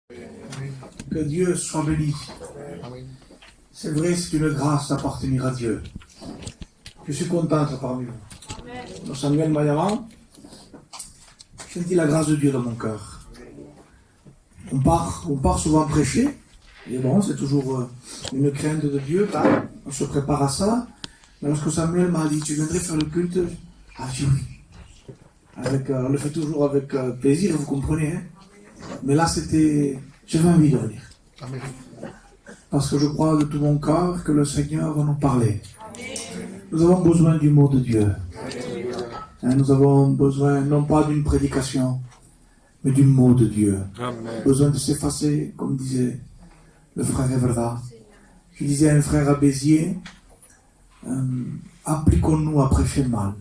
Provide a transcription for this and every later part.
Que Dieu soit béni. C'est vrai, c'est une grâce d'appartenir à Dieu. Je suis content d'être parmi vous. Samuel Mayaman, j'ai senti la grâce de Dieu dans mon cœur. On part souvent prêcher, et bon, c'est toujours une crainte de Dieu, on se prépare à ça. Mais lorsque Samuel m'a dit, tu viendrais faire le culte, j'ai dit oui. On le fait toujours avec plaisir, vous comprenez, hein? Mais là, j'avais envie de venir. Amen. Parce que je crois de tout mon cœur que le Seigneur va nous parler. Nous avons besoin du mot de Dieu. Nous avons besoin non pas d'une prédication, mais du mot de Dieu. Amen. Besoin de s'effacer, comme disait le frère Everda. Je disais à un frère à Béziers, appliquons-nous à prêcher mal.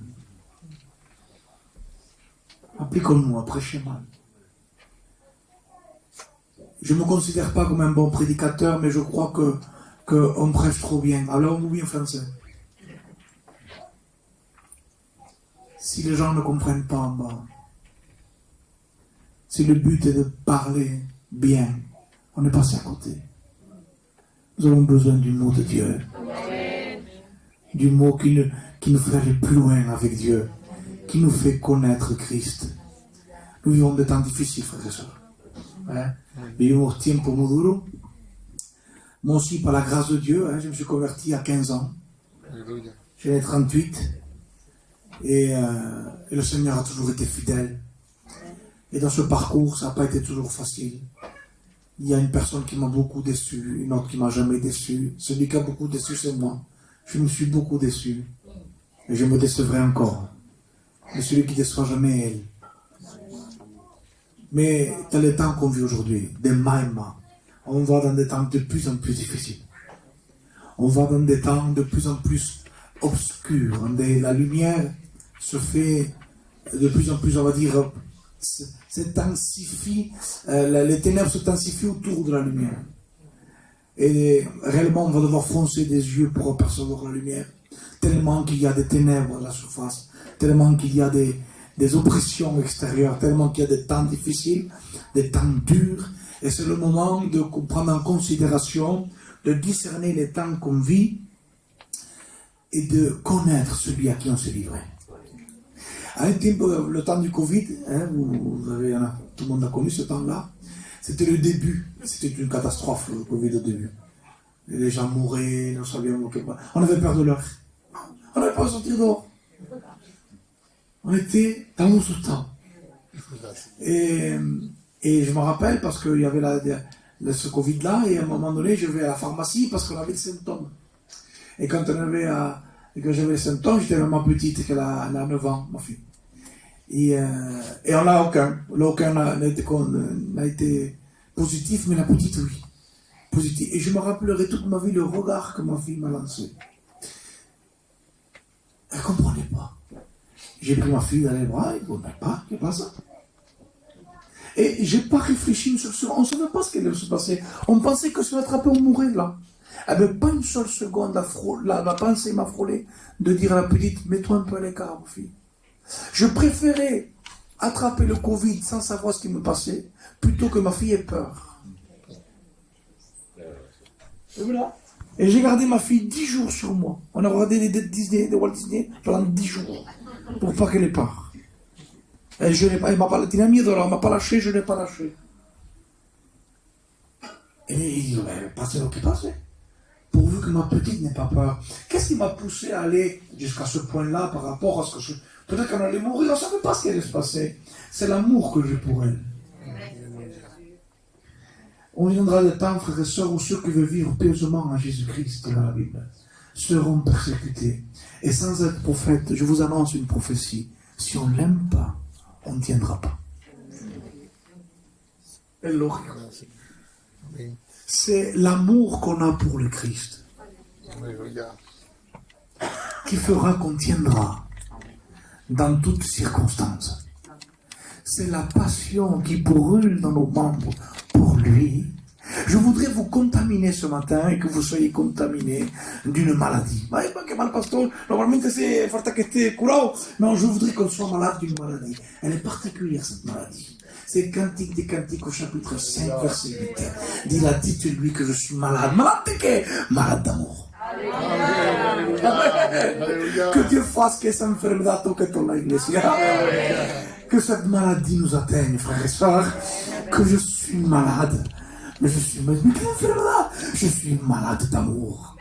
Appliquons-nous à prêcher mal. Je ne me considère pas comme un bon prédicateur, mais je crois qu'on prêche trop bien. Alors, oui, en français. Si les gens ne comprennent pas en bas, si le but est de parler bien, on est passé à côté. Nous avons besoin du mot de Dieu. Du mot qui nous fait aller plus loin avec Dieu, qui nous fait connaître Christ. Nous vivons des temps difficiles, frères et sœurs. Vivimos tiempo muy duro. Moi aussi, par la grâce de Dieu, je me suis converti à 15 ans. J'ai 38. Et le Seigneur a toujours été fidèle. Et dans ce parcours, ça n'a pas été toujours facile. Il y a une personne qui m'a beaucoup déçu, une autre qui m'a jamais déçu. Celui qui a beaucoup déçu, c'est moi. Je me suis beaucoup déçu. Et je me décevrai encore. Mais celui qui déçoit jamais est elle. Mais dans les temps qu'on vit aujourd'hui, des maïmas, on va dans des temps de plus en plus difficiles. On va dans des temps de plus en plus obscurs. La lumière se fait de plus en plus, on va dire, s'intensifie, les ténèbres s'intensifient autour de la lumière. Et réellement, on va devoir foncer des yeux pour apercevoir la lumière. Tellement qu'il y a des ténèbres à la surface, tellement qu'il y a des oppressions extérieures, tellement qu'il y a des temps difficiles, des temps durs. Et c'est le moment de prendre en considération, de discerner les temps qu'on vit et de connaître celui à qui on s'est livré. À un temps, le temps du Covid, tout le monde a connu ce temps-là, c'était le début. C'était une catastrophe, le Covid au début. Les gens mouraient, nous savions pas. On avait peur de l'heure. On n'avait pas à sortir dehors. On était dans ce temps. Et je me rappelle parce qu'il y avait ce Covid-là, et à un moment donné, je vais à la pharmacie parce qu'on avait des symptômes. Et quand j'avais les symptômes, j'étais vraiment petite, qu'elle a 9 ans, ma fille. Et on n'a aucun. Aucun n'a été positif, mais la petite, oui. Positif. Et je me rappellerai toute ma vie le regard que ma fille m'a lancé. Elle ne comprenait pas. J'ai pris ma fille dans les bras, et ne comprenait pas, qu'est-ce que c'est ça? Et je n'ai pas réfléchi une seule seconde. On ne savait pas ce qui allait se passer. On pensait que si on attrapait, on mourrait là. Eh bien, pas une seule seconde, la pensée m'a frôlé de dire à la petite, mets-toi un peu à l'écart, ma fille. Je préférais attraper le Covid sans savoir ce qui me passait, plutôt que ma fille ait peur. Et voilà. Et j'ai gardé ma fille 10 jours sur moi. On a regardé les Disney, des Walt Disney pendant 10 jours, pour pas qu'elle ait peur. Et elle m'a pas lâché, elle m'a pas lâché, je ne l'ai pas lâché. Et il dit, passez ce qui passait. Pourvu que ma petite n'ait pas peur. Qu'est-ce qui m'a poussé à aller jusqu'à ce point-là par rapport à ce que je... Peut-être qu'on allait mourir, on ne savait pas ce qui allait se passer. C'est l'amour que j'ai pour elle. On viendra des temps, frères et sœurs, où ceux qui veulent vivre pieusement en Jésus-Christ, dans la Bible, seront persécutés. Et sans être prophète, je vous annonce une prophétie. Si on ne l'aime pas, on ne tiendra pas. C'est l'amour qu'on a pour le Christ qui fera qu'on tiendra dans toutes circonstances. C'est la passion qui brûle dans nos membres pour lui. Je voudrais vous contaminer ce matin et que vous soyez contaminés d'une maladie. Normalement, c'est forte que curado. Non, je voudrais qu'on soit malade d'une maladie. Elle est particulière, cette maladie. C'est Cantique des Cantiques au chapitre 5, verset 8. Il a dit de lui que je suis malade. Malade de quoi? Malade d'amour. Que Dieu fasse que esa enfermedad toque toda la iglesia. Que cette maladie nous atteigne, frères et sœurs. Que je suis malade. Mais je suis malade. Mais quelle enfermedad? Je suis malade d'amour.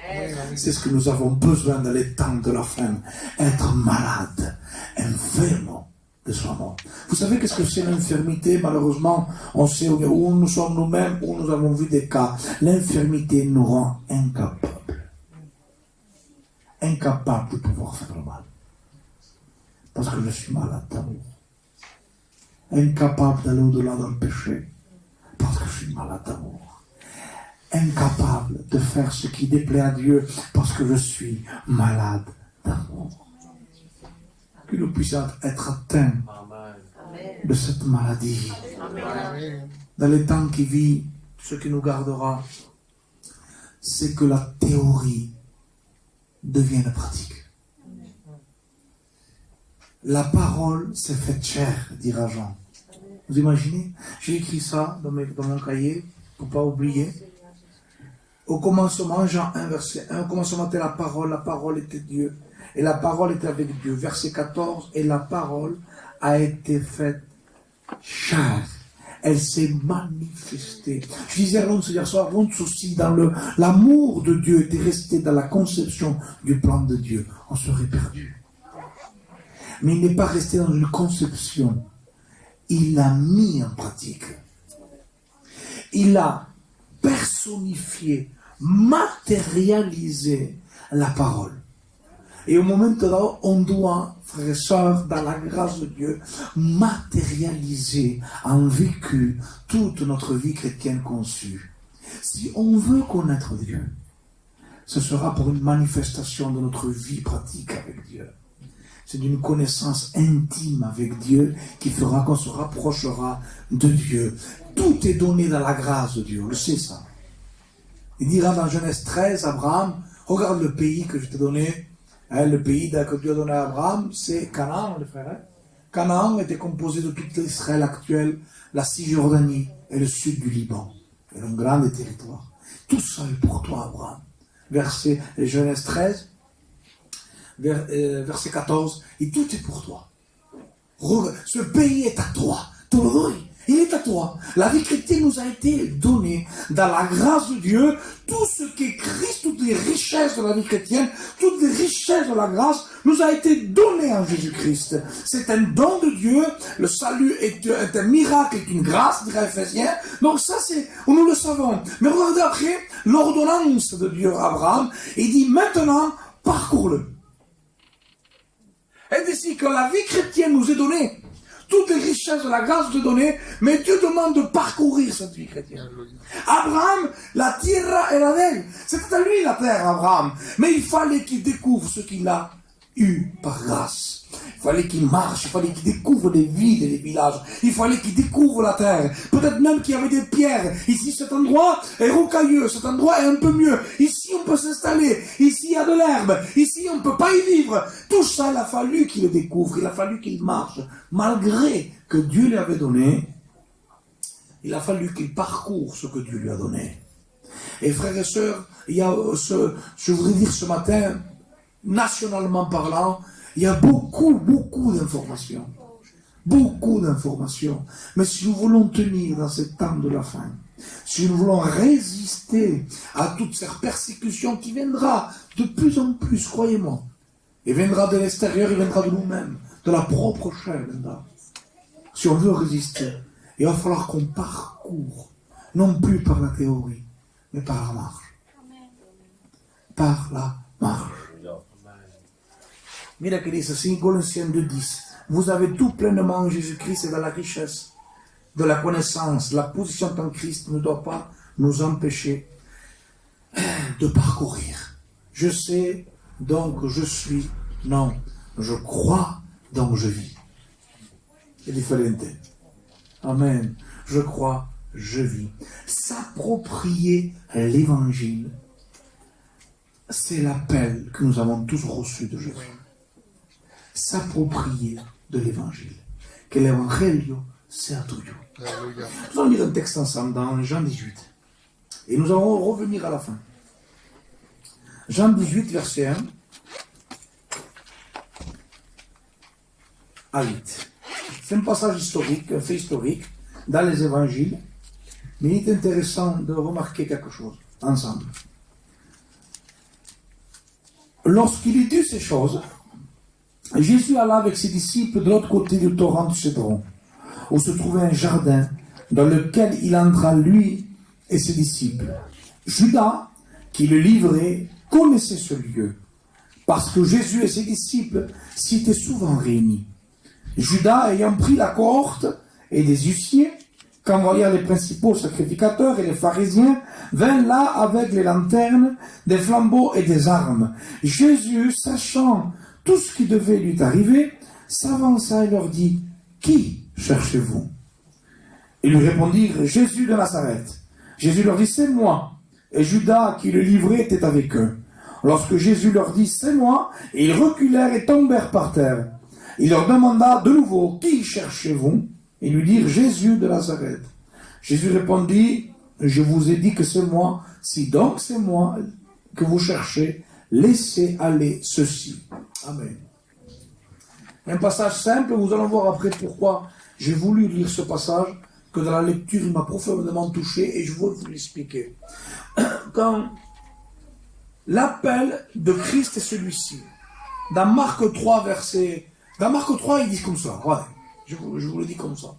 C'est ce que nous avons besoin dans les temps de la fin. Être malade, enfermo de soi-même. Vous savez qu'est-ce que c'est l'infirmité? Malheureusement, on sait où nous sommes nous-mêmes, où nous avons vu des cas. L'infirmité nous rend incapables. Incapable de pouvoir faire le mal. Parce que je suis malade d'amour. Incapable d'aller au-delà d'un péché. Parce que je suis malade d'amour. Incapable de faire ce qui déplaît à Dieu. Parce que je suis malade d'amour. Que nous puissions être atteints de cette maladie. Amen. Dans les temps qui vivent, ce qui nous gardera, c'est que la théorie devienne pratique. La parole s'est faite chair, dira Jean. Vous imaginez? J'ai écrit ça dans mon cahier, pour ne pas oublier. Au commencement, Jean 1, verset 1, au commencement était la parole était Dieu, et la parole était avec Dieu. Verset 14, et la parole a été faite chair. Elle s'est manifestée. Je disais à Ronds hier soir, Ronds aussi, dans l'amour de Dieu était resté dans la conception du plan de Dieu. On serait perdu. Mais il n'est pas resté dans une conception. Il l'a mis en pratique. Il a personnifié, matérialisé la parole. Et au moment là, on doit, frères et sœurs, dans la grâce de Dieu, matérialiser en vécu toute notre vie chrétienne conçue. Si on veut connaître Dieu, ce sera pour une manifestation de notre vie pratique avec Dieu. C'est d'une connaissance intime avec Dieu qui fera qu'on se rapprochera de Dieu. Tout est donné dans la grâce de Dieu, on le sait ça. Il dira dans Genèse 13, Abraham, regarde le pays que je t'ai donné. Le pays que Dieu a donné à Abraham, c'est Canaan, les frères. Canaan était composé de toute l'Israël actuelle, la Cisjordanie et le sud du Liban. Et un grand territoire. Tout ça est pour toi, Abraham. Verset Genèse 13, verset 14, et tout est pour toi. Ce pays est à toi. Il est à toi. La vie chrétienne nous a été donnée dans la grâce de Dieu. Tout ce qu'est Christ, toutes les richesses de la vie chrétienne, toutes les richesses de la grâce nous a été donné en Jésus-Christ. C'est un don de Dieu. Le salut est un miracle, est une grâce, dirait Éphésiens. Donc ça, nous le savons. Mais regardez après l'ordonnance de Dieu à Abraham. Il dit maintenant, parcours-le. Et d'ici que la vie chrétienne nous est donnée. Toutes les richesses de la grâce de donner, mais Dieu demande de parcourir cette vie chrétienne. Abraham, la tierra era d'elle. C'était à lui la terre, Abraham. Mais il fallait qu'il découvre ce qu'il a eu par grâce. Il fallait qu'il marche, il fallait qu'il découvre les villes et les villages. Il fallait qu'il découvre la terre. Peut-être même qu'il y avait des pierres. Ici, cet endroit est rocailleux, cet endroit est un peu mieux. Ici, on peut s'installer. Ici, il y a de l'herbe. Ici, on ne peut pas y vivre. Tout ça, il a fallu qu'il le découvre. Il a fallu qu'il marche. Malgré que Dieu lui avait donné, il a fallu qu'il parcourt ce que Dieu lui a donné. Et frères et sœurs, il y a je voudrais dire ce matin, nationalement parlant, il y a beaucoup d'informations. Beaucoup d'informations. Mais si nous voulons tenir dans ces temps de la fin, si nous voulons résister à toute cette persécution qui viendra de plus en plus, croyez-moi, il viendra de l'extérieur, il viendra de nous-mêmes, de la propre chair, viendra. Si on veut résister, il va falloir qu'on parcourt, non plus par la théorie, mais par la marche. Par la marche. Mira que dice así, Colossiens 2:10. Vous avez tout pleinement en Jésus-Christ et dans la richesse de la connaissance. La position en Christ ne doit pas nous empêcher de parcourir. Je sais, donc je suis. Non, je crois, donc je vis. C'est différent. Amen. Je crois, je vis. S'approprier l'évangile, c'est l'appel que nous avons tous reçu de Jésus. S'approprier de l'évangile. Que l'évangile c'est à tout. Alléluia. Nous allons lire un texte ensemble dans Jean 18. Et nous allons revenir à la fin. Jean 18, verset 1 à 8. C'est un passage historique, un fait historique, dans les évangiles. Mais il est intéressant de remarquer quelque chose ensemble. Lorsqu'il eut dit ces choses, Jésus alla avec ses disciples de l'autre côté du torrent du Cédron, où se trouvait un jardin, dans lequel il entra lui et ses disciples. Judas, qui le livrait, connaissait ce lieu, parce que Jésus et ses disciples s'y étaient souvent réunis. Judas, ayant pris la cohorte et des huissiers, qu'envoyèrent les principaux sacrificateurs et les pharisiens, vint là avec les lanternes, des flambeaux et des armes. Jésus, sachant tout ce qui devait lui arriver, s'avança et leur dit, « Qui cherchez-vous » Ils lui répondirent, « Jésus de Nazareth. » Jésus leur dit, « C'est moi. » Et Judas, qui le livrait, était avec eux. Lorsque Jésus leur dit, « C'est moi », ils reculèrent et tombèrent par terre. Il leur demanda de nouveau, « Qui cherchez-vous » Ils lui dirent, « Jésus de Nazareth. » Jésus répondit, « Je vous ai dit que c'est moi. Si donc c'est moi que vous cherchez, laissez aller ceci. » Amen. Un passage simple, nous allons voir après pourquoi j'ai voulu lire ce passage, que dans la lecture il m'a profondément touché et je veux vous l'expliquer. Quand l'appel de Christ est celui-ci, dans Marc 3, dans Marc 3, il dit comme ça, ouais, je vous le dis comme ça.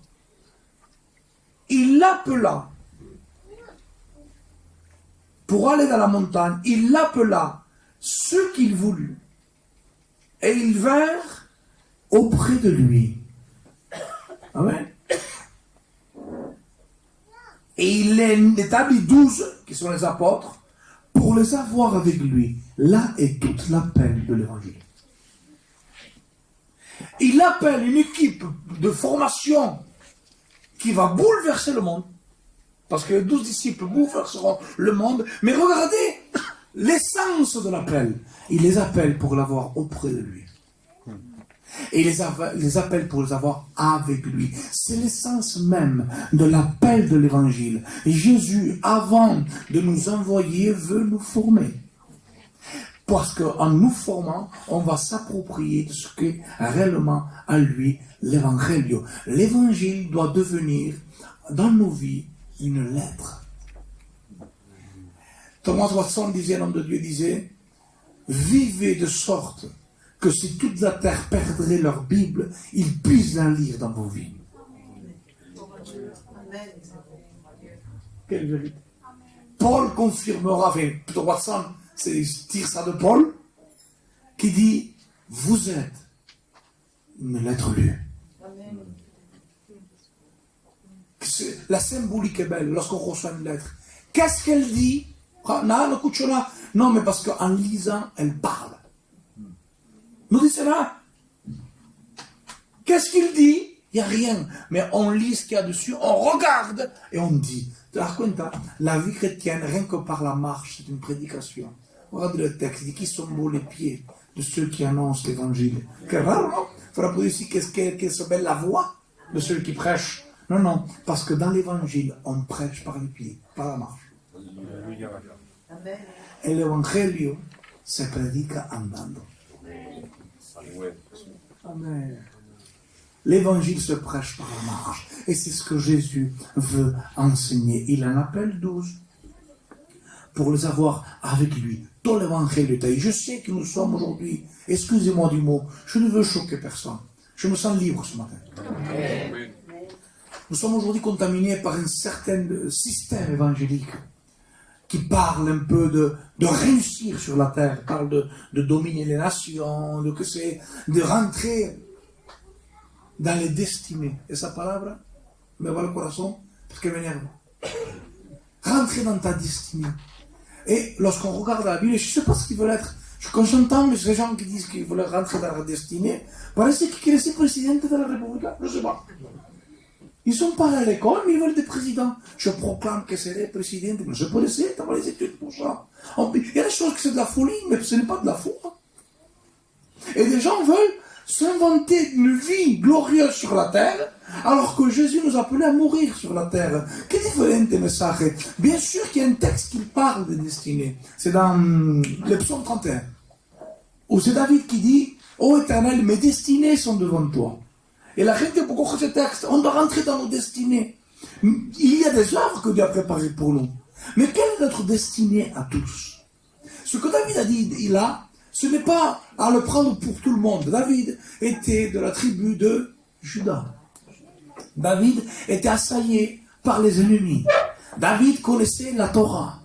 Il l'appela pour aller dans la montagne, il l'appela ceux qu'il voulut, et ils vinrent auprès de lui. Amen. Et il établit 12, qui sont les apôtres, pour les avoir avec lui. Là est toute l'appel de l'évangile. Il appelle une équipe de formation qui va bouleverser le monde. Parce que les 12 disciples bouleverseront le monde. Mais regardez l'essence de l'appel. Il les appelle pour l'avoir auprès de lui. Et il les appelle pour les avoir avec lui. C'est l'essence même de l'appel de l'évangile. Et Jésus, avant de nous envoyer, veut nous former. Parce qu'en nous formant, on va s'approprier de ce qu'est réellement à lui l'évangile. L'évangile doit devenir, dans nos vies, une lettre. Thomas Watson disait, l'homme de Dieu disait, vivez de sorte que si toute la terre perdrait leur Bible, ils puissent la lire dans vos vies. Quelle vérité. Paul confirmera, enfin, plutôt Watson, tire ça de Paul, qui dit, vous êtes une lettre lue. La symbolique est belle lorsqu'on reçoit une lettre. Qu'est-ce qu'elle dit? Non, mais parce qu'en lisant, elle parle. Nous dit cela. Qu'est-ce qu'il dit? Il n'y a rien. Mais on lit ce qu'il y a dessus, on regarde et on dit. La vie chrétienne, rien que par la marche, c'est une prédication. Regardez le texte, il dit qui sont beaux les pieds de ceux qui annoncent l'évangile. Quel rare, non? Il faudra poser ici qu'elle se belle la voix de ceux qui prêchent. Non, non, parce que dans l'évangile, on prêche par les pieds, par la marche. Amen. Et l'évangile se predica andando. Amen. L'évangile se prêche par la marche. Et c'est ce que Jésus veut enseigner. Il en appelle 12 pour les avoir avec lui. Dans l'évangile de Taï. Je sais que nous sommes aujourd'hui, excusez-moi du mot, je ne veux choquer personne. Je me sens libre ce matin. Amen. Nous sommes aujourd'hui contaminés par un certain système évangélique qui parle un peu de réussir sur la terre, parle de dominer les nations, de rentrer dans les destinées. Et sa parole me va le corazon parce qu'elle m'énerve. Rentrer dans ta destinée. Et lorsqu'on regarde la Bible, je ne sais pas ce qu'ils veulent être. Quand j'entends ces gens qui disent qu'ils veulent rentrer dans leur destinée, parece qu'ils quieren ser presidente de la République. Je ne sais pas. Ils ne sont pas allés à l'école, mais ils veulent des présidents. Je proclame que c'est les présidents. Je peux laisser, tu as les études pour ça. Il y a des choses qui c'est de la folie, mais ce n'est pas de la foi. Et des gens veulent s'inventer une vie glorieuse sur la terre, alors que Jésus nous appelait à mourir sur la terre. Quel différent message. Bien sûr qu'il y a un texte qui parle de destinée. C'est dans le psaume 31. Où c'est David qui dit, ô Éternel, mes destinées sont devant toi. Et la gente pour ce texte, on doit rentrer dans nos destinées. Il y a des œuvres que Dieu a préparées pour nous. Mais quelle est notre destinée à tous? Ce que David a dit là, ce n'est pas à le prendre pour tout le monde. David était de la tribu de Juda. David était assailli par les ennemis. David connaissait la Torah.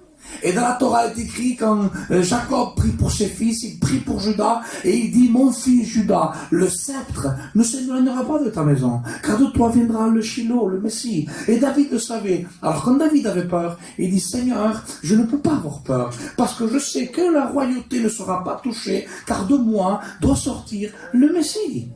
Et dans la Torah est écrit quand Jacob prie pour ses fils, il prie pour Judas et il dit, mon fils Judas, le sceptre ne s'éloignera pas de ta maison, car de toi viendra le Shiloh, le Messie. Et David le savait. Alors quand David avait peur, il dit, Seigneur, je ne peux pas avoir peur, parce que je sais que la royauté ne sera pas touchée, car de moi doit sortir le Messie.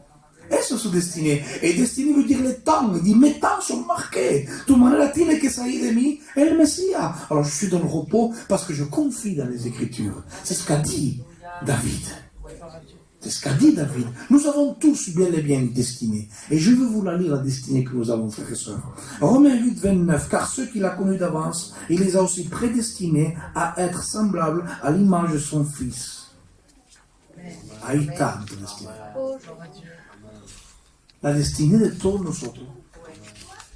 Eso es su destiné. Et destiné veut dire les temps. Il dit, mes temps sont marqués. Tu manera tiene que salir de mí el Mesías. Alors je suis dans le repos parce que je confie dans les Écritures. C'est ce qu'a dit David. C'est ce qu'a dit David. Nous avons tous bien et bien une destinée. Et je veux vous la lire, la destinée que nous avons, frères et sœurs. Romains 8, 29. Car ceux qu'il a connus d'avance, il les a aussi prédestinés à être semblables à l'image de son Fils. Ahí está notre destinée. La destinée de todos nosotros,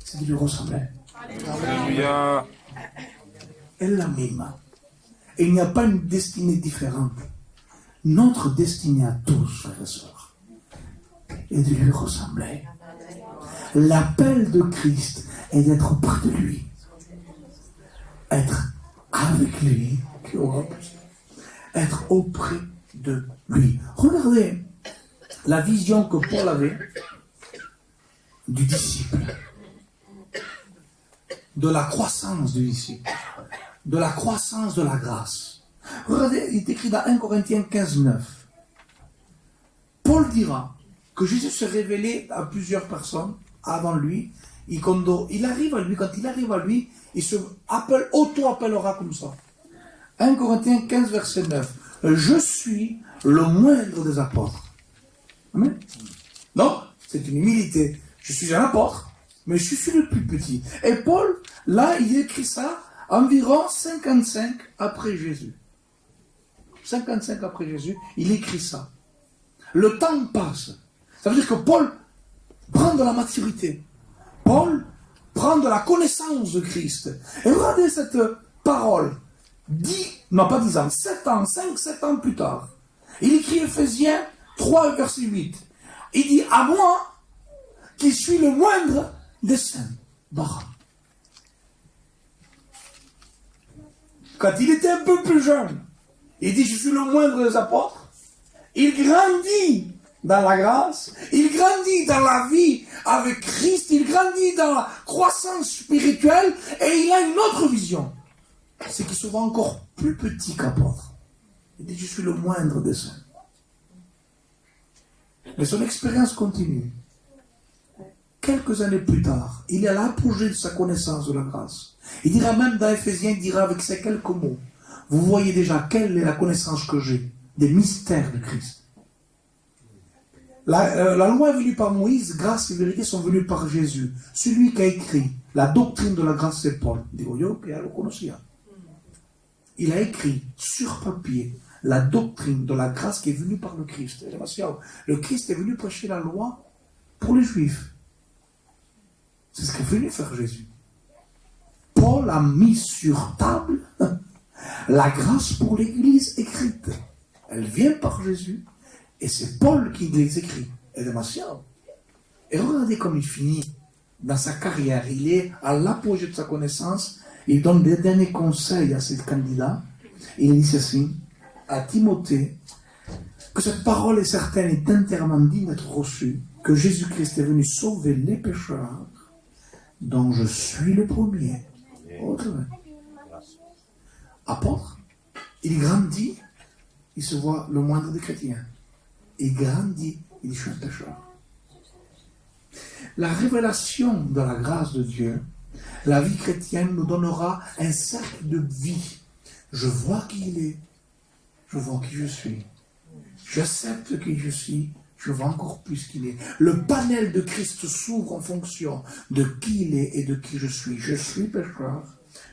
c'est de lui ressembler. Alléluia. Elle est la même. Et il n'y a pas une destinée différente. Notre destinée à tous, frères et sœurs, est de lui ressembler. L'appel de Christ est d'être près de lui. Être avec lui. Être auprès de lui. Regardez la vision que Paul avait du disciple, de la croissance du disciple, de la croissance de la grâce. Regardez, il est écrit dans 1 Corinthiens 15, 9. Paul dira que Jésus s'est révélé à plusieurs personnes avant lui, et quand il arrive à lui, il se auto-appellera comme ça. 1 Corinthiens 15, verset 9. Je suis le moindre des apôtres. Amen. Non, c'est une humilité. Je suis un apôtre, mais je suis le plus petit. Et Paul, là, il écrit ça environ 55 après Jésus. 55 après Jésus, il écrit ça. Le temps passe. Ça veut dire que Paul prend de la maturité. Paul prend de la connaissance de Christ. Et regardez cette parole. 7 ans plus tard. Il écrit Ephésiens 3, verset 8. Il dit, à moi, qui suis le moindre des saints. Bah. Quand il était un peu plus jeune, il dit, je suis le moindre des apôtres. Il grandit dans la grâce, il grandit dans la vie avec Christ, il grandit dans la croissance spirituelle et il a une autre vision. C'est qu'il se voit encore plus petit qu'apôtre. Il dit, je suis le moindre des saints. Mais son expérience continue. Quelques années plus tard, il est à l'apogée de sa connaissance de la grâce. Il dira même dans Ephésiens, il dira avec ces quelques mots, vous voyez déjà quelle est la connaissance que j'ai des mystères de Christ. La loi est venue par Moïse, grâce et vérité sont venues par Jésus. Celui qui a écrit la doctrine de la grâce, c'est Paul. Il a écrit sur papier la doctrine de la grâce qui est venue par le Christ. Le Christ est venu prêcher la loi pour les Juifs. C'est ce qu'est venu faire Jésus. Paul a mis sur table la grâce pour l'Église écrite. Elle vient par Jésus et c'est Paul qui les écrit. Et regardez comme il finit dans sa carrière. Il est à l'apogée de sa connaissance. Il donne des derniers conseils à ses candidats. Il dit ceci à Timothée, que cette parole est certaine et entièrement digne d'être reçue, que Jésus-Christ est venu sauver les pécheurs, dont je suis le premier. Apôtre, il grandit, il se voit le moindre des chrétiens. Il grandit, il dit je suis un pécheur. La révélation de la grâce de Dieu, la vie chrétienne nous donnera un cercle de vie. Je vois qui il est, je vois qui je suis. J'accepte qui je suis, je vois encore plus qu'il est. Le panel de Christ s'ouvre en fonction de qui il est et de qui je suis. Je suis pécheur,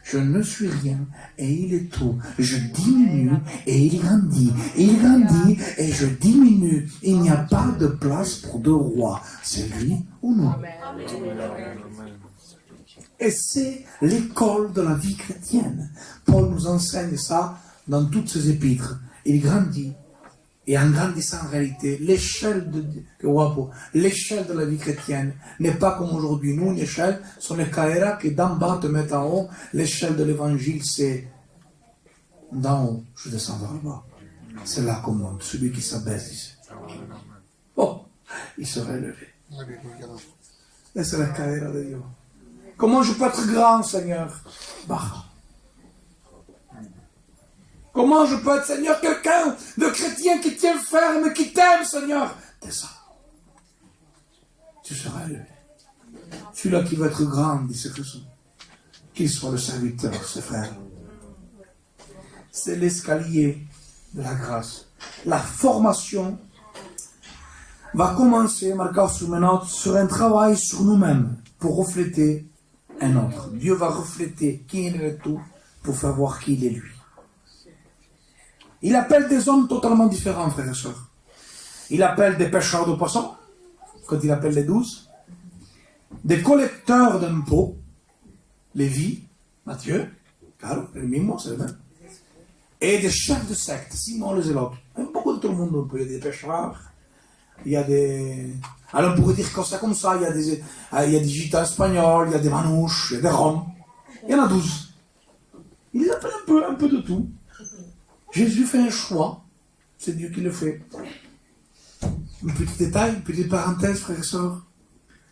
je ne suis rien et il est tout. Je diminue et il grandit. Il grandit et je diminue. Il n'y a pas de place pour deux rois. C'est lui ou nous. Et c'est l'école de la vie chrétienne. Paul nous enseigne ça dans toutes ses épîtres. Il grandit. Et en grandissant en réalité, l'échelle de la vie chrétienne n'est pas comme aujourd'hui. Nous, une échelle, sont les caïras qui d'en bas te mettent en haut. L'échelle de l'évangile, c'est d'en haut, je descends vers le bas. C'est là qu'on monte, celui qui s'abaisse ici. Oh, il sera élevé. Et c'est la caïra de Dieu. Comment je peux être grand, Seigneur? Bah. Comment je peux être, Seigneur, quelqu'un de chrétien qui tient ferme, qui t'aime, Seigneur? Descends. Tu seras élevé. Celui-là qui va être grand, dit ce Christ. Qu'il soit le serviteur, ses frères. C'est l'escalier de la grâce. La formation va commencer, marqué sur mes notes, sur un travail sur nous-mêmes pour refléter un autre. Dieu va refléter qui il est tout pour faire voir qui il est lui. Il appelle des hommes totalement différents, frères et sœurs. Il appelle des pêcheurs de poissons, quand il appelle les 12, des collecteurs d'impôts, Lévi, Matthieu, Caro, le Mimo, c'est le même, et des chefs de secte, Simon le Zélote. Beaucoup de tout le monde, il y a des pêcheurs, il y a des... Alors on pourrait dire comme ça, il y a des gitans espagnols, il y a des manouches, il y a des roms, il y en a 12. Il les appelle un peu de tout. Jésus fait un choix, c'est Dieu qui le fait. Un petit détail, une petite parenthèse, frères et sœurs.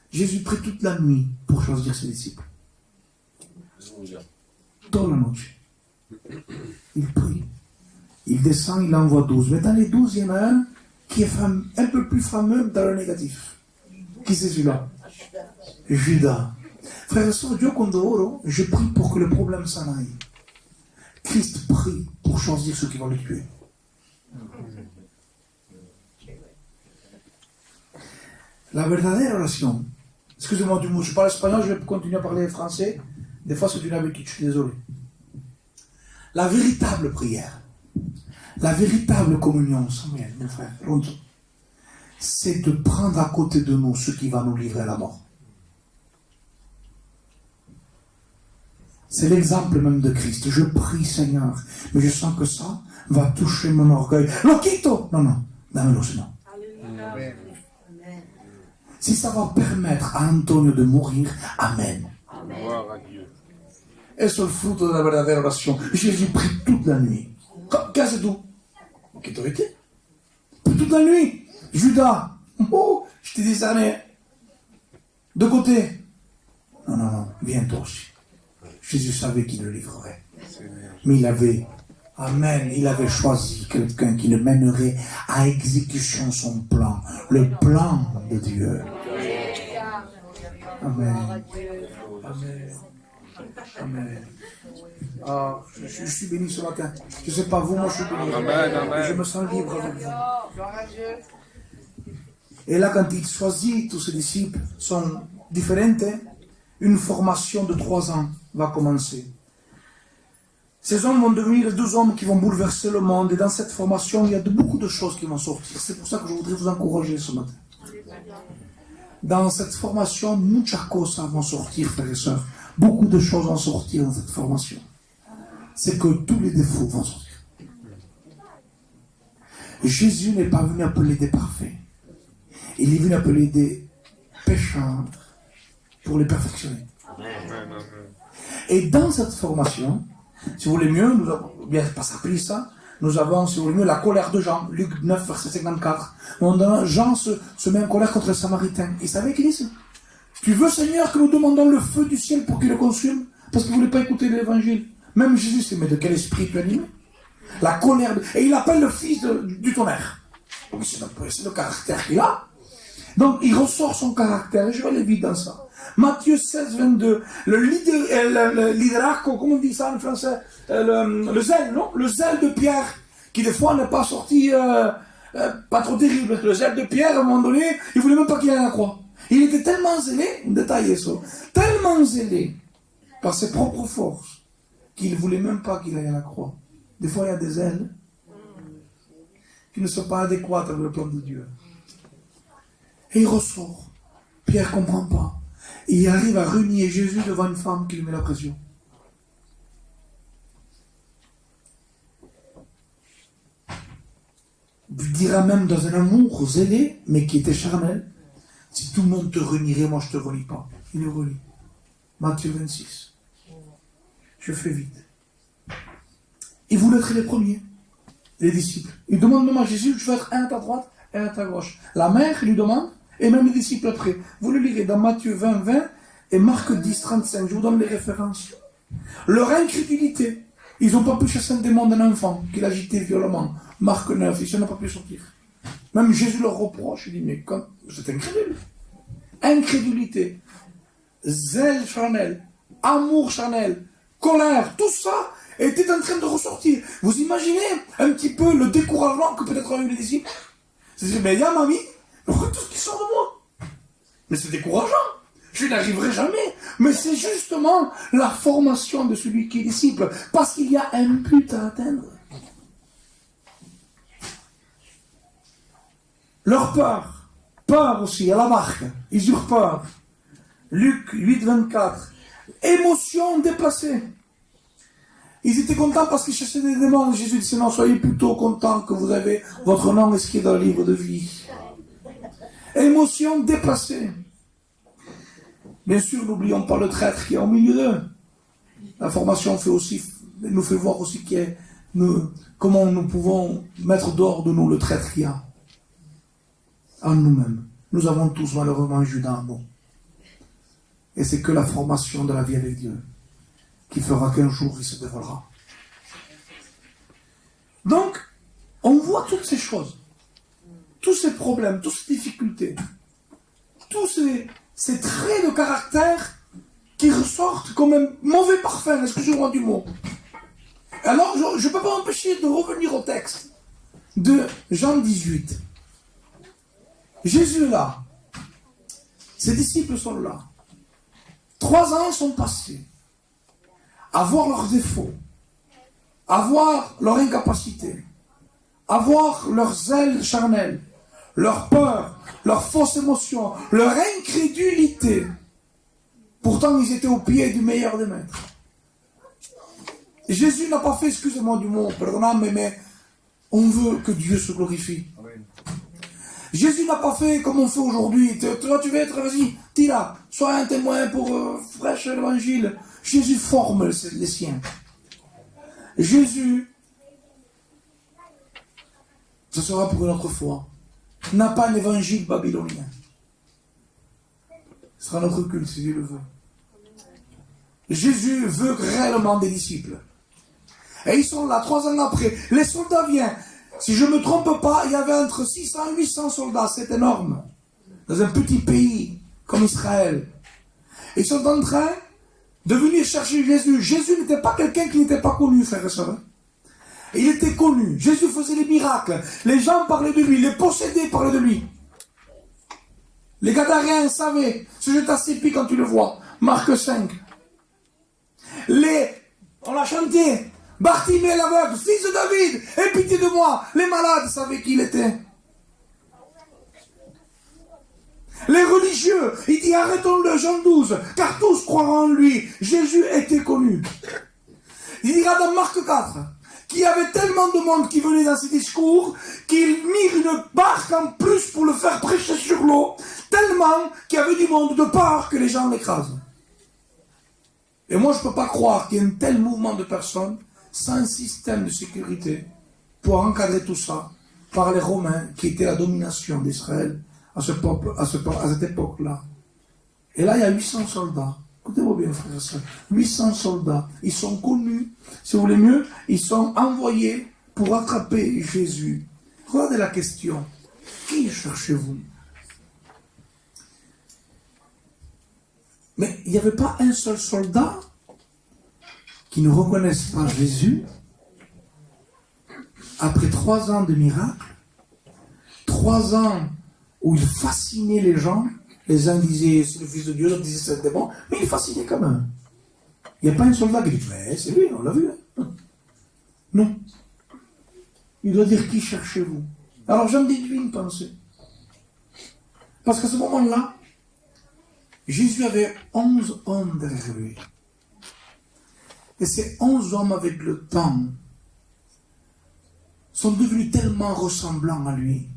Jésus prie toute la nuit pour choisir ses disciples. Toute la nuit. Il prie. Il descend, il envoie 12. Mais dans les 12, il y en a un qui est un peu plus fameux dans le négatif. Qui c'est celui-là? Judas. Frères et sœurs, Dieu Condoro, je prie pour que le problème s'en aille. Christ prie pour choisir ceux qui vont le tuer. La véritable relation. Excusez-moi du mot, je parle espagnol, je vais continuer à parler français. Des fois, c'est une habitude, je suis désolé. La véritable prière, la véritable communion, Samuel, mon frère, c'est de prendre à côté de nous ce qui va nous livrer à la mort. C'est l'exemple même de Christ. Je prie, Seigneur, mais je sens que ça va toucher mon orgueil. Lo quito! Non, damelo sinon. Si ça va permettre à Antonio de mourir, Amen. Gloire à Dieu. Eso es el fruto de la verdadera oración. Jésus prie toute la nuit. Qu'est-ce que c'est? Qu'est-ce que tu as? Toute la nuit. Judas. Oh, je t'ai décerné. De côté. Non, viens toi aussi. Jésus savait qu'il le livrerait. Mais il avait choisi quelqu'un qui le mènerait à exécution son plan. Le plan de Dieu. Amen. Ah, je suis béni ce matin. Je ne sais pas vous, moi je suis béni. Amen. Je me sens libre avec vous. Et là, quand il choisit, tous ses disciples sont différents. Une formation de 3 ans va commencer. Ces hommes vont devenir 2 hommes qui vont bouleverser le monde. Et dans cette formation, il y a beaucoup de choses qui vont sortir. C'est pour ça que je voudrais vous encourager ce matin. Dans cette formation, muchas cosas vont sortir, frères et sœurs. Beaucoup de choses vont sortir dans cette formation. C'est que tous les défauts vont sortir. Jésus n'est pas venu appeler des parfaits. Il est venu appeler des pécheurs pour les perfectionner. Et dans cette formation, si vous voulez mieux, nous avons bien pas appris ça, nous avons, si vous voulez mieux, la colère de Jean, Luc 9, verset 54. Jean se met en colère contre les Samaritains. Et savez qu'il dit ça? Tu veux, Seigneur, que nous demandons le feu du ciel pour qu'il le consume? Parce qu'il ne voulait pas écouter l'évangile. Même Jésus s'est dit, mais de quel esprit tu es animé? La colère. Et il appelle le fils du tonnerre. C'est le caractère qu'il a. Donc, il ressort son caractère. Et je vais aller vite dans ça. Matthieu 16, 22. Le liderazgo, comment on dit ça en français? Le zèle, non? Le zèle de Pierre, qui des fois n'est pas sorti pas trop terrible. Le zèle de Pierre, à un moment donné, il voulait même pas qu'il aille à la croix. Il était tellement zélé, détaillé ça, tellement zélé par ses propres forces, qu'il ne voulait même pas qu'il aille à la croix. Des fois, il y a des ailes qui ne sont pas adéquates avec le plan de Dieu. Et il ressort. Pierre ne comprend pas. Et il arrive à renier Jésus devant une femme qui lui met la pression. Il dira même dans un amour zélé, mais qui était charnel, si tout le monde te renierait, moi je ne te renie pas. Il le renie. Matthieu 26. Je fais vite. Ils voulaient être les premiers, les disciples. Ils demandent même à Jésus, je veux être un à ta droite et un à ta gauche. La mère lui demande, et même les disciples après. Vous le lirez dans Matthieu 20, 20 et Marc 10, 35. Je vous donne les références. Leur incrédulité. Ils n'ont pas pu chasser un démon d'un enfant qui l'agitait violemment. Marc 9, ils n'ont pas pu sortir. Même Jésus leur reproche, il dit, mais quand vous êtes incrédule. Incrédulité, zèle charnel, amour charnel, colère, tout ça était en train de ressortir. Vous imaginez un petit peu le découragement que peut-être ont eu les disciples? C'est-à-dire, mais il y a mamie, pourquoi tout ce qui sort de moi? Mais c'est décourageant. Je n'arriverai jamais. Mais c'est justement la formation de celui qui est disciple. Parce qu'il y a un but à atteindre. Leur peur aussi, à la marque. Ils eurent peur. Luc 8, 24. Émotion déplacée. Ils étaient contents parce qu'ils cherchaient des démons. Jésus dit, non, soyez plutôt contents que vous avez votre nom inscrit dans le livre de vie. Émotion déplacée. Bien sûr, n'oublions pas le traître qui est au milieu d'eux. La formation nous fait voir aussi comment nous pouvons mettre dehors de nous le traître qu'il y a en nous-mêmes. Nous avons tous malheureusement Judas en nous. Et c'est que la formation de la vie avec Dieu qui fera qu'un jour il se dévoilera. Donc, on voit toutes ces choses, tous ces problèmes, toutes ces difficultés, tous ces traits de caractère qui ressortent comme un mauvais parfum, excusez-moi du mot. Alors, je ne peux pas m'empêcher de revenir au texte de Jean 18. Jésus est là. Ses disciples sont là. 3 ans sont passés à voir leurs défauts, à voir leur incapacité, à voir leurs ailes charnelles, leur peur, leurs fausses émotions, leur incrédulité. Pourtant, ils étaient au pied du meilleur des maîtres. Jésus n'a pas fait, excusez-moi du mot, pardonnez-moi, mais on veut que Dieu se glorifie. Amen. Jésus n'a pas fait comme on fait aujourd'hui. Toi, tu veux être, vas-y, tira, sois un témoin pour prêcher l'évangile. Jésus forme les siens. Jésus, ce sera pour une autre fois, n'a pas un évangile babylonien. Ce sera notre culte, si Dieu le veut. Jésus veut réellement des disciples. Et ils sont là, 3 ans après. Les soldats viennent. Si je ne me trompe pas, il y avait entre 600 et 800 soldats. C'est énorme. Dans un petit pays comme Israël. Ils sont en train de venir chercher Jésus. Jésus n'était pas quelqu'un qui n'était pas connu, frères et sœurs. Il était connu. Jésus faisait des miracles. Les gens parlaient de lui. Les possédés parlaient de lui. Les Gadaréens savaient. Se jeter à ses pieds quand tu le vois. Marc 5. On l'a chanté. Bartimée l'aveugle, fils de David, aie pitié de moi. Les malades savaient qui il était. Les religieux, il dit arrêtons-le, Jean 12, car tous croiront en lui. Jésus était connu. Il dira dans Marc 4 qu'il y avait tellement de monde qui venait dans ses discours qu'il mit une barque en plus pour le faire prêcher sur l'eau, tellement qu'il y avait du monde de peur que les gens l'écrasent. Et moi je ne peux pas croire qu'il y ait un tel mouvement de personnes sans système de sécurité pour encadrer tout ça par les Romains qui étaient la domination d'Israël à cette époque-là. Et là, il y a 800 soldats. Écoutez-moi bien, frères et sœurs. 800 soldats. Ils sont connus, si vous voulez mieux, ils sont envoyés pour attraper Jésus. Regardez la question. Qui cherchez-vous? Mais il n'y avait pas un seul soldat qui ne reconnaissent pas Jésus après 3 ans de miracles, 3 ans où il fascinait les gens. Les uns disaient c'est le Fils de Dieu, les autres disaient c'est le démon, mais il fascinait quand même. Il n'y a pas un soldat qui dit mais c'est lui, on l'a vu. Non. Il doit dire qui cherchez-vous. Alors j'en déduis une pensée. Parce qu'à ce moment-là, Jésus avait 11 hommes derrière lui. Et ces 11 hommes, avec le temps, sont devenus tellement ressemblants à lui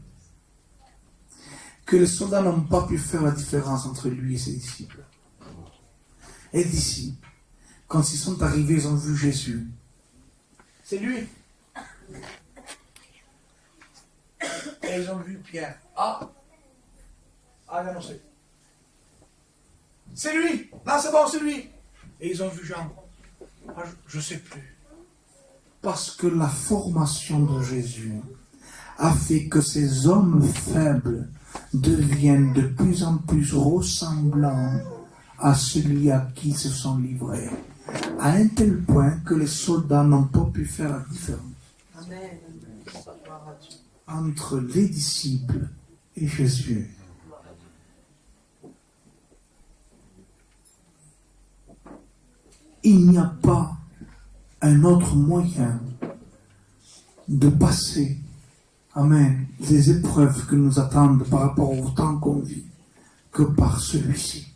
que les soldats n'ont pas pu faire la différence entre lui et ses disciples. Et d'ici, quand ils sont arrivés, ils ont vu Jésus. C'est lui. Et ils ont vu Pierre. Ah, non, c'est lui. Là, c'est bon, c'est lui. Et ils ont vu Jean. Ah, je ne sais plus. Parce que la formation de Jésus a fait que ces hommes faibles deviennent de plus en plus ressemblants à celui à qui ils se sont livrés. À un tel point que les soldats n'ont pas pu faire la différence entre les disciples et Jésus. Il n'y a pas un autre moyen de passer, amen, les épreuves que nous attendent par rapport au temps qu'on vit que par celui-ci.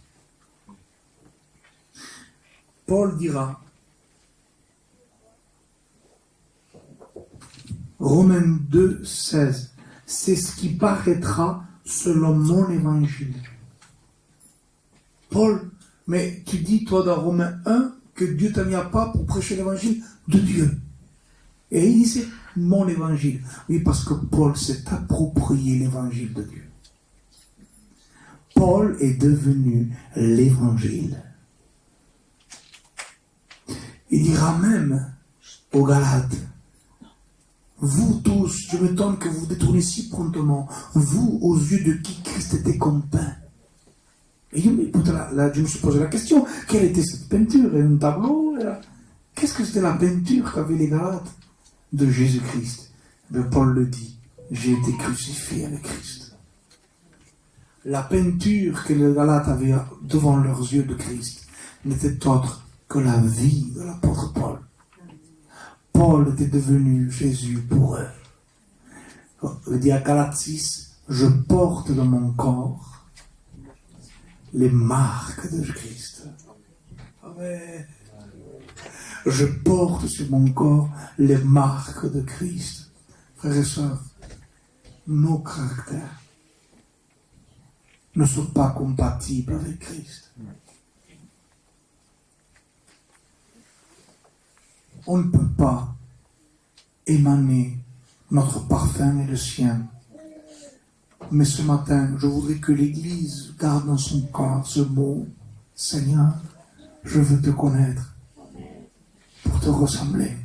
Paul dira, Romains 2, 16, c'est ce qui paraîtra selon mon évangile. Paul, mais tu dis toi dans Romains 1 que Dieu t'a mis à part pour prêcher l'évangile de Dieu. Et il dit c'est mon évangile. Oui, parce que Paul s'est approprié l'évangile de Dieu. Paul est devenu l'évangile. Il dira même aux Galates, vous tous, je m'étonne que vous vous détournez si promptement, vous aux yeux de qui Christ était comme pain. Et là, je me suis posé la question, quelle était cette peinture? Un tableau? Qu'est-ce que c'était la peinture qu'avaient les Galates de Jésus-Christ? Mais Paul le dit, j'ai été crucifié avec Christ. La peinture que les Galates avaient devant leurs yeux de Christ n'était autre que la vie de l'apôtre Paul. Paul était devenu Jésus pour eux. Il dit à Galates 6, je porte dans mon corps les marques de Christ. Amen. Je porte sur mon corps les marques de Christ. Frères et sœurs, nos caractères ne sont pas compatibles avec Christ. On ne peut pas émaner notre parfum et le sien. Mais ce matin, je voudrais que l'Église garde dans son cœur ce mot, Seigneur, je veux te connaître, pour te ressembler,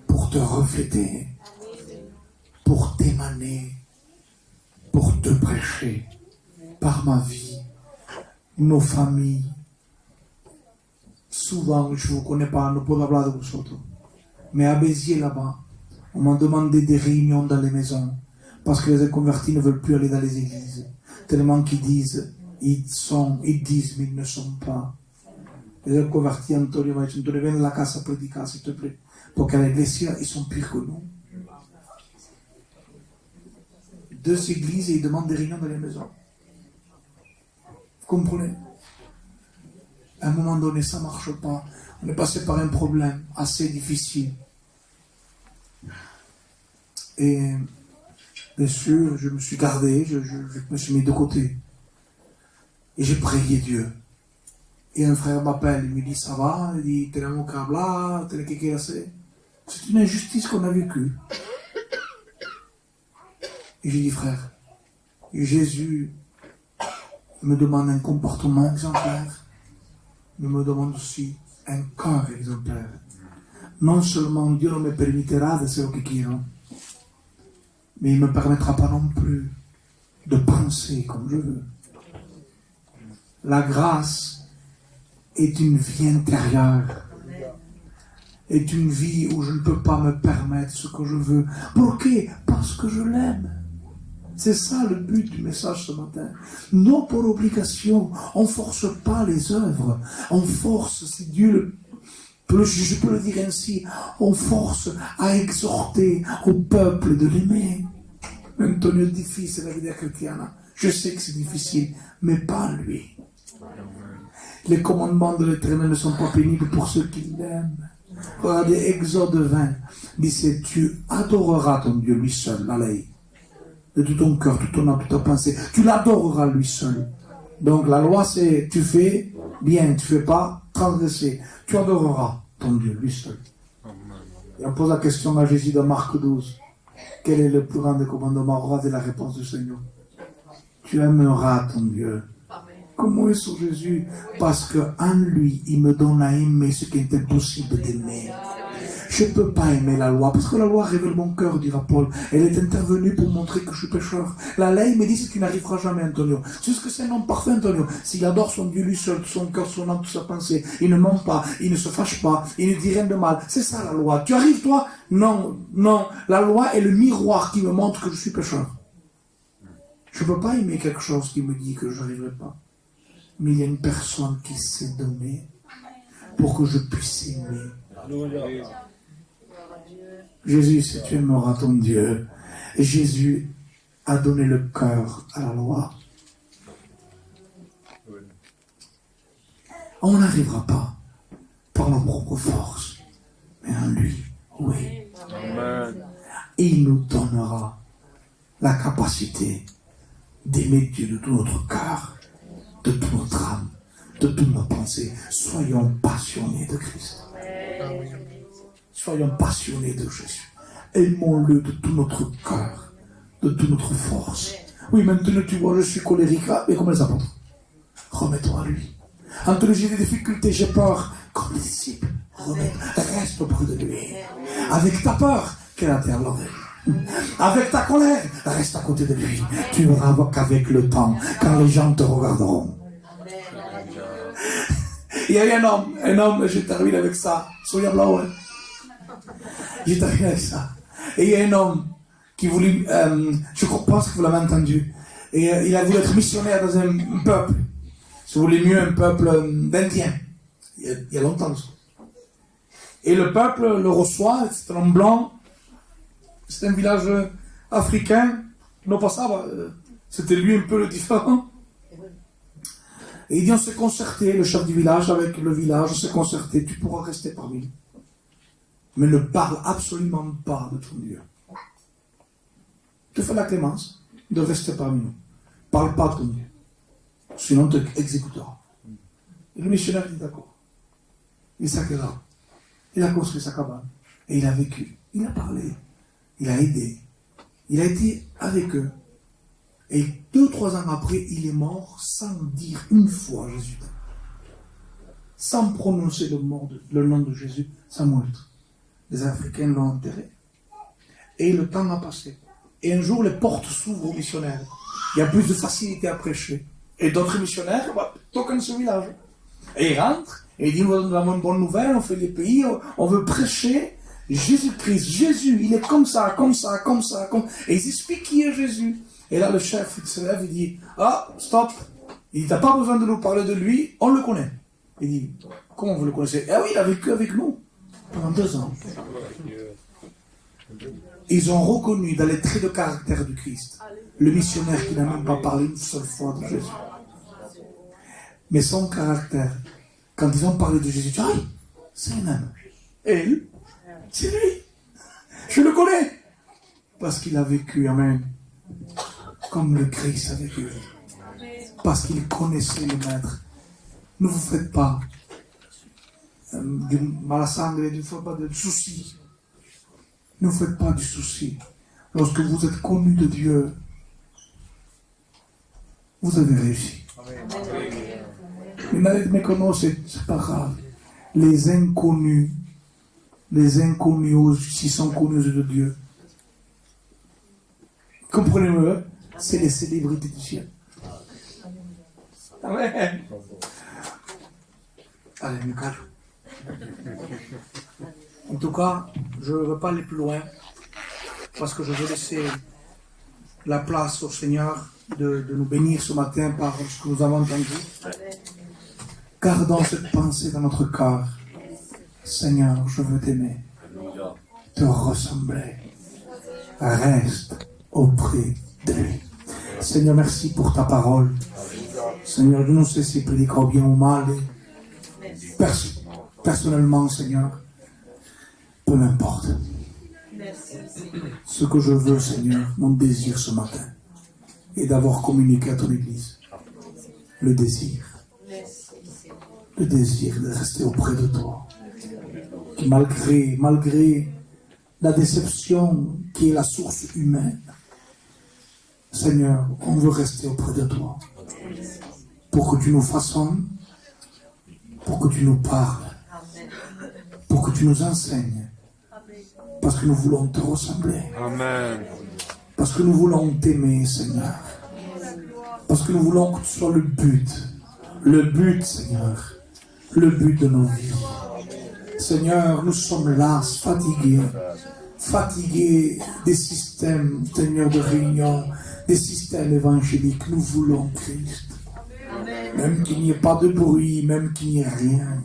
pour te refléter, pour t'émaner, pour te prêcher par ma vie, nos familles. Souvent, je ne vous connais pas, ne puedo hablar de vosotros. Mais à Béziers, là-bas, on m'a demandé des réunions dans les maisons. Parce que les convertis ne veulent plus aller dans les églises. Tellement qu'ils disent, ils disent, mais ils ne sont pas. Les convertis, Antonio m'a dit, Antonio, viens à la casa a predicar, s'il te plaît. Parce qu'à l'église, ils sont pires que nous. 2 églises et ils demandent des réunions dans les maisons. Vous comprenez? À un moment donné, ça ne marche pas. On est passé par un problème assez difficile. Et bien sûr, je me suis gardé, je me suis mis de côté. Et j'ai prié Dieu. Et un frère m'appelle, il me dit, ça va? Il dit, tenemos que hablar, tenemos que hacer. C'est une injustice qu'on a vécue. Et j'ai dit, frère, Jésus me demande un comportement exemplaire, mais me demande aussi un cœur exemplaire. Non seulement Dieu ne me permettra de faire ce que quiero, mais il ne me permettra pas non plus de penser comme je veux. La grâce est une vie intérieure, est une vie où je ne peux pas me permettre ce que je veux. Pourquoi? Parce que je l'aime. C'est ça le but du message ce matin. Non pour obligation. On ne force pas les œuvres. On force, si Dieu je peux le dire ainsi, on force à exhorter au peuple de l'aimer. Antonio, difficile la vie chrétienne. Je sais que c'est difficile, mais pas lui. Les commandements de l'Éternel ne sont pas pénibles pour ceux qui l'aiment. Regardez, Exode 20, dit tu adoreras ton Dieu, lui seul, la loi. De tout ton cœur, toute ton âme, toute ta pensée. Tu l'adoreras lui seul. Donc la loi c'est, tu fais bien, tu fais pas transgresser. Tu adoreras ton Dieu, lui seul. Et on pose la question à Jésus dans Marc 12. Quel est le plus grand des commandements? Regardez la réponse du Seigneur. Tu aimeras ton Dieu. Comment est sur Jésus? Parce qu'en lui, il me donne à aimer ce qui est impossible d'aimer. Je ne peux pas aimer la loi, parce que la loi révèle mon cœur, dira Paul. Elle est intervenue pour montrer que je suis pécheur. La loi me dit que tu n'arriveras jamais, Antonio. C'est ce que c'est un homme parfait, Antonio. S'il adore son Dieu lui seul, son cœur, son âme, toute sa pensée, il ne ment pas, il ne se fâche pas, il ne dit rien de mal. C'est ça la loi. Tu arrives, toi? Non, non. La loi est le miroir qui me montre que je suis pécheur. Je ne peux pas aimer quelque chose qui me dit que je n'arriverai pas. Mais il y a une personne qui s'est donnée pour que je puisse aimer. Jésus, si tu aimeras ton Dieu, Jésus a donné le cœur à la loi. On n'arrivera pas par nos propres forces, mais en lui, oui. Amen. Et il nous donnera la capacité d'aimer Dieu de tout notre cœur, de toute notre âme, de toutes nos pensées. Soyons passionnés de Christ. Soyons passionnés de Jésus. Aimons-le de tout notre cœur, de toute notre force. Oui, maintenant tu vois, je suis colérique. Ah, mais comme les apôtres. Remets-toi à lui. Entre j'ai des difficultés, j'ai peur. Comme les disciples, reste auprès de lui. Avec ta peur, qu'elle a été enlevée. Avec ta colère, reste à côté de lui. Tu verras qu'avec le temps, quand les gens te regarderont. Il y a eu un homme, je termine avec ça. Soyez blanc, ouais. J'ai terminé avec ça. Et il y a un homme qui voulait, je pense que vous l'avez entendu, et il a voulu être missionnaire dans un peuple. Si vous voulez mieux, un peuple d'Indiens. Il y a longtemps. Et le peuple le reçoit, c'est un homme blanc, c'est un village africain. Non, pas ça, c'était lui un peu le différent. Et il dit, on s'est concerté, le chef du village avec le village, on s'est concerté, tu pourras rester parmi nous. Mais ne parle absolument pas de ton Dieu. Tu fais la clémence de rester parmi nous. Parle pas de ton Dieu. Sinon, on te exécutera. Et le missionnaire dit d'accord. Il s'est là. Il a construit sa cabane. Et il a vécu. Il a parlé. Il a aidé. Il a été avec eux. Et 2-3 ans après, il est mort sans dire une fois Jésus. Sans prononcer le nom de Jésus, sans mourir. Les Africains l'ont enterré. Et le temps a passé. Et un jour, les portes s'ouvrent aux missionnaires. Il y a plus de facilité à prêcher. Et d'autres missionnaires toquent ce village. Et ils rentrent, et ils disent, nous avons une bonne nouvelle, on fait les pays, on veut prêcher Jésus-Christ. Jésus, il est comme ça, comme ça, comme ça, comme... Et ils expliquent qui est Jésus. Et là, le chef, il se lève, il dit, ah, stop. Il dit, t'as pas besoin de nous parler de lui, on le connaît. Il dit, comment vous le connaissez? Ah oui, il a vécu avec nous. Pendant 2 ans. Ils ont reconnu dans les traits de caractère du Christ le missionnaire qui n'a même pas parlé une seule fois de Jésus. Mais son caractère, quand ils ont parlé de Jésus, tu dis, ah, c'est un homme. Et lui, c'est lui. Je le connais. Parce qu'il a vécu, amen, comme le Christ a vécu. Parce qu'il connaissait le Maître. Ne vous faites pas du malasangue, ne vous faites pas de soucis. Ne vous faites pas du souci. Lorsque vous êtes connu de Dieu, vous avez réussi. Mais c'est pas grave. Les inconnus s'ils sont connus de Dieu, comprenez-le, c'est les célébrités du ciel. Amen. Allez, me calme. En tout cas, je ne veux pas aller plus loin, parce que je veux laisser la place au Seigneur de nous bénir ce matin par ce que nous avons entendu. Gardons cette pensée dans notre cœur. Seigneur, je veux t'aimer, te ressembler. Reste auprès de lui. Seigneur, merci pour ta parole. Seigneur, je ne sais si prédiquera bien ou mal. Personnellement, Seigneur, peu m'importe. Ce que je veux, Seigneur, mon désir ce matin, est d'avoir communiqué à ton Église le désir de rester auprès de toi. Qui malgré la déception qui est la source humaine, Seigneur, on veut rester auprès de toi. Pour que tu nous façonnes, pour que tu nous parles, pour que tu nous enseignes. Parce que nous voulons te ressembler. Amen. Parce que nous voulons t'aimer, Seigneur. Parce que nous voulons que tu sois le but, Seigneur, le but de nos vies. Seigneur, nous sommes là, fatigués des systèmes, Seigneur, de réunion, des systèmes évangéliques. Nous voulons Christ. Même qu'il n'y ait pas de bruit, même qu'il n'y ait rien.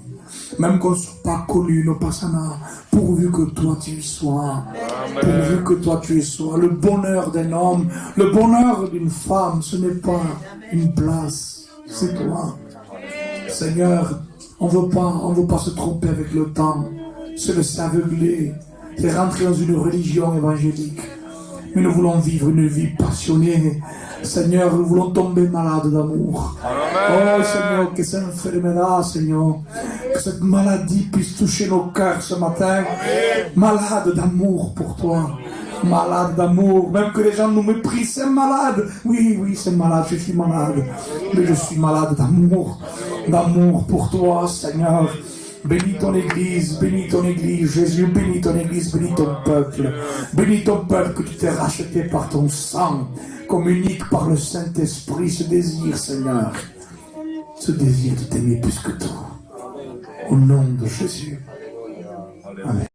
Même qu'on ne soit pas connu, nos passants, pourvu que toi tu y sois. Amen. Pourvu que toi tu y sois. Le bonheur d'un homme, le bonheur d'une femme, ce n'est pas une place, c'est toi. Seigneur, on veut pas se tromper avec le temps, se laisser aveugler, et rentrer dans une religion évangélique. Mais nous voulons vivre une vie passionnée. Seigneur, nous voulons tomber malades d'amour. Oh Seigneur, que cette enfermedad, Seigneur, que cette maladie puisse toucher nos cœurs ce matin. Malade d'amour pour toi. Malade d'amour. Même que les gens nous méprisent, c'est malade. Oui, c'est malade, je suis malade. Mais je suis malade d'amour. D'amour pour toi, Seigneur. Bénis ton Église, Jésus, bénis ton Église, bénis ton peuple que tu t'es racheté par ton sang, communique par le Saint-Esprit ce désir, Seigneur, ce désir de t'aimer plus que tout, au nom de Jésus. Amen.